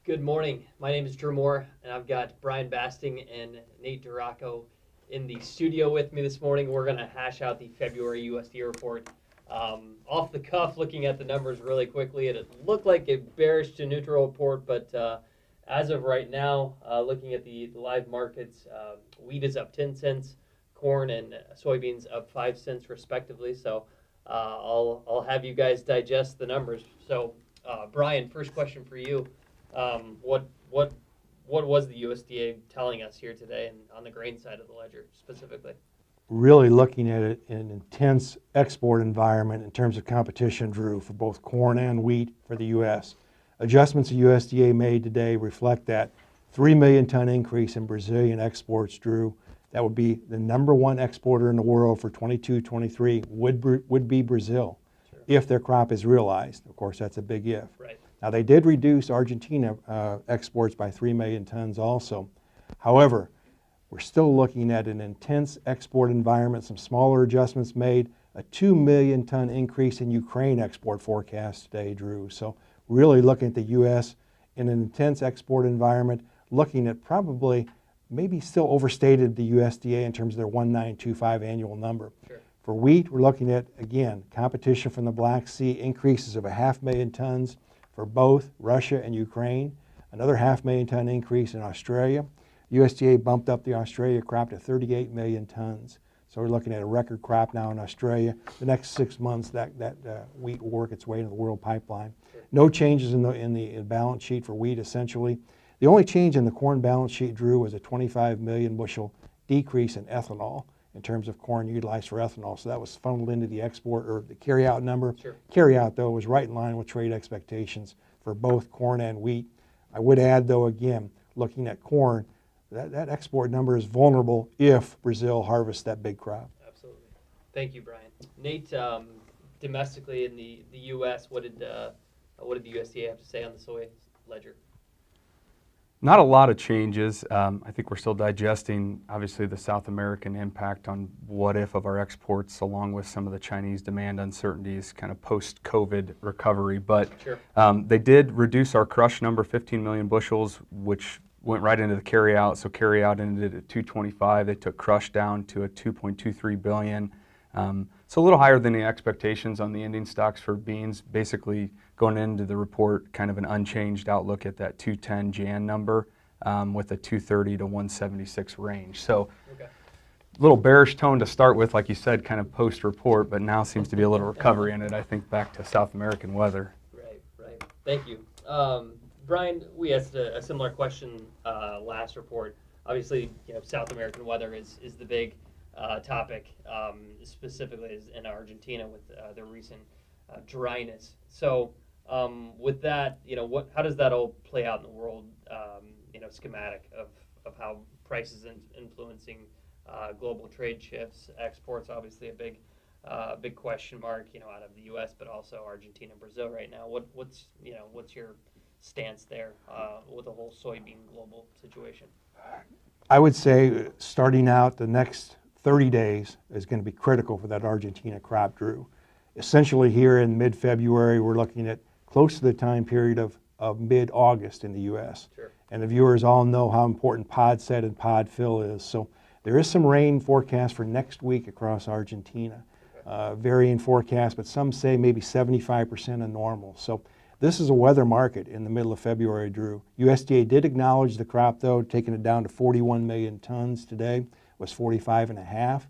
Good morning. My name is Drew Moore, and I've got Brian Basting and Nate Duraco in the studio with me this morning. We're going to hash out the February USDA report. Off the cuff, looking at the numbers really quickly, it looked like a bearish to neutral report, but as of right now, looking at the live markets, wheat is up 10 cents, corn and soybeans up 5 cents respectively. So I'll have you guys digest the numbers. So Brian, first question for you. What was the USDA telling us here today, and on the grain side of the ledger specifically? Really looking at it in an intense export environment in terms of competition, Drew, for both corn and wheat for the U.S. Adjustments the USDA made today reflect that 3 million ton increase in Brazilian exports, Drew. That would be the number one exporter in the world for 22-23 would be Brazil, sure, if their crop is realized. Of course, that's a big if. Right. Now, they did reduce Argentina exports by 3 million tons also. However, we're still looking at an intense export environment, some smaller adjustments made, a 2 million ton increase in Ukraine export forecast today, Drew. So really looking at the U.S. in an intense export environment, looking at probably maybe still overstated the USDA in terms of their 1925 annual number. Sure. For wheat, we're looking at, again, competition from the Black Sea, increases of 500,000 tons for both Russia and Ukraine, another 500,000 ton increase in Australia. USDA bumped up the Australia crop to 38 million tons. So we're looking at a record crop now in Australia. The next 6 months, that wheat will work its way into the world pipeline. Sure. No changes in the balance sheet for wheat, essentially. The only change in the corn balance sheet, Drew, was a 25 million bushel decrease in ethanol in terms of corn utilized for ethanol. So that was funneled into the export or the carryout number. Sure. Carryout, though, was right in line with trade expectations for both corn and wheat. I would add, though, again, looking at corn, that export number is vulnerable if Brazil harvests that big crop. Absolutely. Thank you, Brian. Nate, domestically in the U.S., what did the USDA have to say on the soy ledger? Not a lot of changes. I think we're still digesting, obviously, the South American impact on what if of our exports, along with some of the Chinese demand uncertainties, kind of post-COVID recovery. But sure, they did reduce our crush number 15 million bushels, which went right into the carryout. So carryout ended at 225. They took crush down to a 2.23 billion. So a little higher than the expectations on the ending stocks for beans. Basically, going into the report, kind of an unchanged outlook at that 210 Jan number with a 230 to 176 range. So a little bearish tone to start with, like you said, kind of post-report, but now seems to be a little recovery in it, I think, back to South American weather. Right. Thank you. Brian, we asked a similar question last report. Obviously, South American weather is the big topic, specifically in Argentina with the recent dryness. So with that, how does that all play out in the world, schematic of how prices influencing global trade shifts, exports, obviously a big question mark, out of the U.S., but also Argentina and Brazil right now. What's your stance there with the whole soybean global situation? I would say starting out the next 30 days is going to be critical for that Argentina crop, Drew. Essentially here in mid-February, we're looking at close to the time period of mid-August in the U.S. Sure. And the viewers all know how important pod set and pod fill is. So there is some rain forecast for next week across Argentina. Varying forecast, but some say maybe 75% of normal. So this is a weather market in the middle of February, Drew. USDA did acknowledge the crop, though, taking it down to 41 million tons today, was 45 and a half.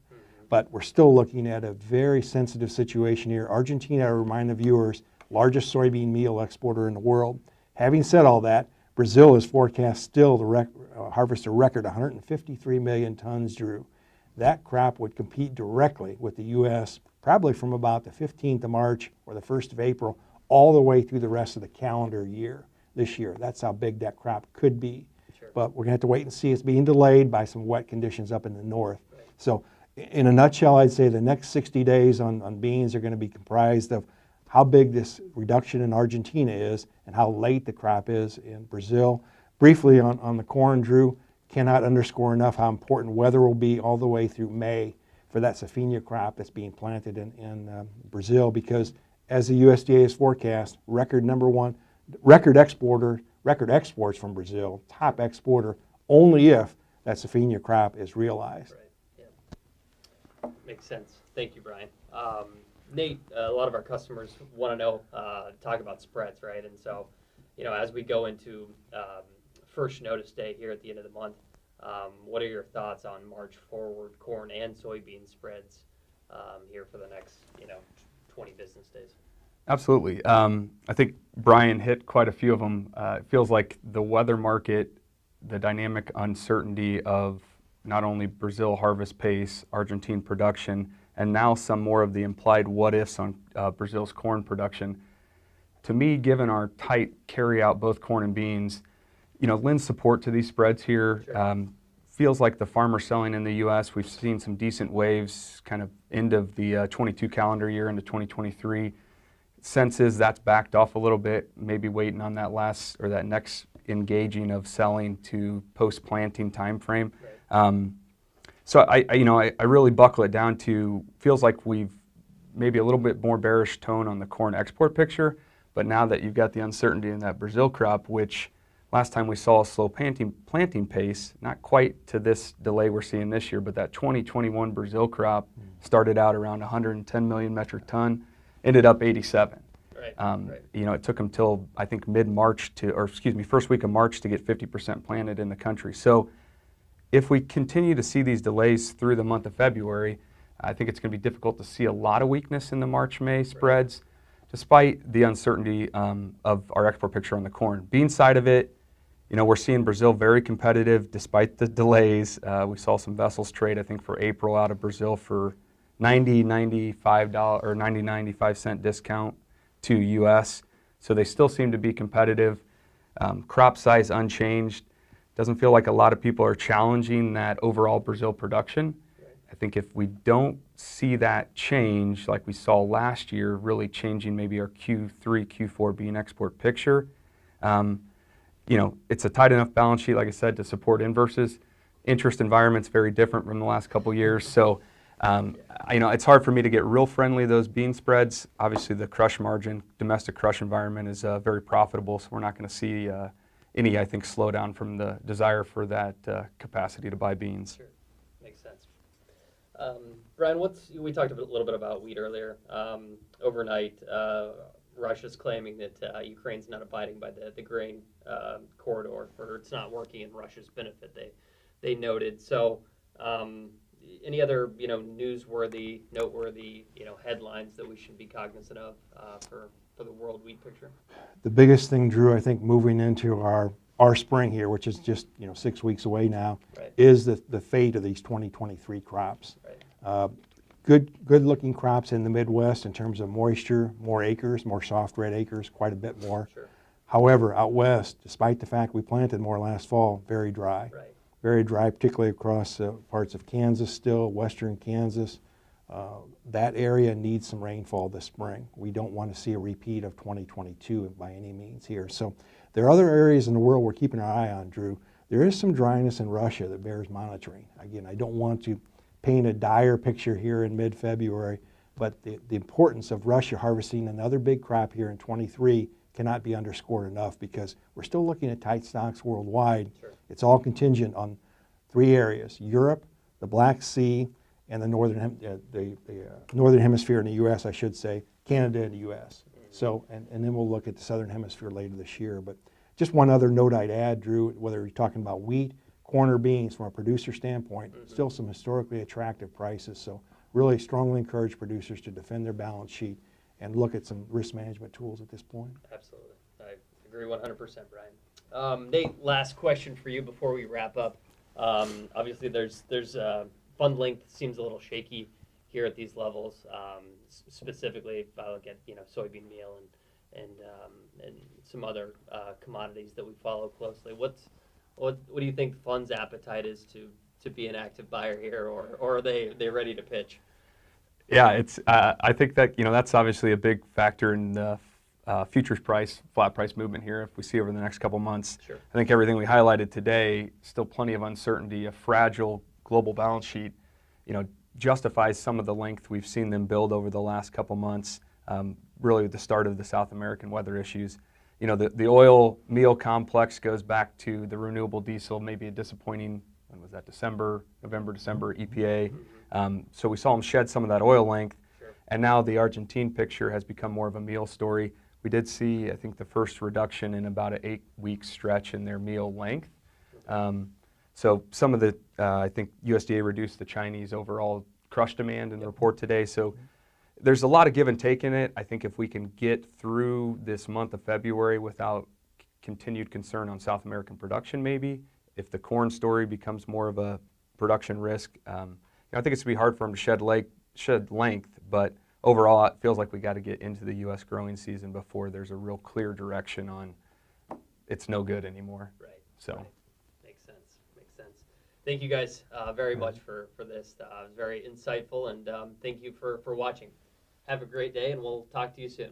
But we're still looking at a very sensitive situation here. Argentina, I remind the viewers, largest soybean meal exporter in the world. Having said all that, Brazil is forecast still to harvest a record 153 million tons, Drew. That crop would compete directly with the U.S. probably from about the 15th of March or the 1st of April all the way through the rest of the calendar year this year. That's how big that crop could be. Sure. But we're going to have to wait and see. It's being delayed by some wet conditions up in the north. Right. So in a nutshell, I'd say the next 60 days on beans are going to be comprised of how big this reduction in Argentina is and how late the crop is in Brazil. Briefly on the corn, Drew, cannot underscore enough how important weather will be all the way through May for that safrinha crop that's being planted in Brazil, because as the USDA has forecast, record exporter, record exports from Brazil, top exporter, only if that safrinha crop is realized. Right. Yeah. Makes sense. Thank you, Brian. Nate, a lot of our customers want to know, talk about spreads, right? And so, as we go into first notice day here at the end of the month, what are your thoughts on March forward corn and soybean spreads here for the next, 20 business days? Absolutely. I think Brian hit quite a few of them. It feels like the weather market, the dynamic uncertainty of not only Brazil harvest pace, Argentine production, and now some more of the implied what-ifs on Brazil's corn production. To me, given our tight carry-out, both corn and beans, lends support to these spreads here. Sure. Feels like the farmer selling in the U.S., we've seen some decent waves kind of end of the 22 calendar year into 2023. Sense is that's backed off a little bit, maybe waiting on that last or that next engaging of selling to post-planting time frame. Right. So I really buckle it down to, feels like we've maybe a little bit more bearish tone on the corn export picture, but now that you've got the uncertainty in that Brazil crop, which last time we saw a slow planting pace, not quite to this delay we're seeing this year, but that 2021 Brazil crop started out around 110 million metric ton, ended up 87. Right. Right. It took them till I think first week of March to get 50% planted in the country. So if we continue to see these delays through the month of February, I think it's going to be difficult to see a lot of weakness in the March-May spreads, despite the uncertainty of our export picture on the corn. Bean side of it, we're seeing Brazil very competitive despite the delays. We saw some vessels trade, I think, for April out of Brazil for $95 or 95 cent discount to U.S. So they still seem to be competitive. Crop size unchanged. Doesn't feel like a lot of people are challenging that overall Brazil production. Right. I think if we don't see that change like we saw last year, really changing maybe our Q3, Q4 bean export picture, it's a tight enough balance sheet, like I said, to support inverses. Interest environment's very different from the last couple years. So, it's hard for me to get real friendly to those bean spreads. Obviously, the crush margin, domestic crush environment is very profitable, so we're not going to see any, I think, slowdown from the desire for that capacity to buy beans. Sure. Makes sense. Brian, we talked a little bit about wheat earlier. Overnight, Russia's claiming that Ukraine's not abiding by the grain corridor, or it's not working in Russia's benefit, they noted. So any other noteworthy headlines that we should be cognizant of for the world wheat picture? The biggest thing, Drew, I think moving into our spring here, which is just 6 weeks away now, Right. is the fate of these 2023 crops. Right. Good looking crops in the Midwest in terms of moisture, more acres, more soft red acres, quite a bit more. Sure. However, out west, despite the fact we planted more last fall, very dry. Right. Very dry, particularly across parts of Kansas still, western Kansas. That area needs some rainfall this spring. We don't want to see a repeat of 2022 by any means here. So there are other areas in the world we're keeping our eye on, Drew. There is some dryness in Russia that bears monitoring. Again, I don't want to paint a dire picture here in mid-February, but the importance of Russia harvesting another big crop here in 23 cannot be underscored enough, because we're still looking at tight stocks worldwide. Sure. It's all contingent on 3 areas: Europe, the Black Sea, and the northern hemisphere in the U.S., I should say, Canada and the U.S. So, and then we'll look at the southern hemisphere later this year. But just one other note I'd add, Drew, whether you're talking about wheat, corn, or beans, from a producer standpoint, still some historically attractive prices. So really strongly encourage producers to defend their balance sheet and look at some risk management tools at this point. Absolutely. I agree 100%, Brian. Nate, last question for you before we wrap up. Obviously, there's fund length seems a little shaky here at these levels. Specifically, if I look at soybean meal and some other commodities that we follow closely. What do you think the fund's appetite is to be an active buyer here, or are they ready to pitch? Yeah, it's. I think that that's obviously a big factor in the futures price, flat price movement here. If we see over the next couple months, Sure. I think everything we highlighted today, still plenty of uncertainty, a fragile global balance sheet, justifies some of the length we've seen them build over the last couple months. Really, with the start of the South American weather issues, you know, the oil meal complex goes back to the renewable diesel, maybe a disappointing, when was that, November, December, EPA. So we saw them shed some of that oil length, and now the Argentine picture has become more of a meal story. We did see, I think, the first reduction in about an 8-week stretch in their meal length. So some of the, I think USDA reduced the Chinese overall crush demand in the report today. So there's a lot of give and take in it. I think if we can get through this month of February without continued concern on South American production, maybe, if the corn story becomes more of a production risk, you know, I think it's going to be hard for them to shed length, but overall it feels like we got to get into the U.S. growing season before there's a real clear direction on it's no good anymore. Right. So. Right. Makes sense. Makes sense. Thank you guys very much for this. It was very insightful, and thank you for watching. Have a great day, and we'll talk to you soon.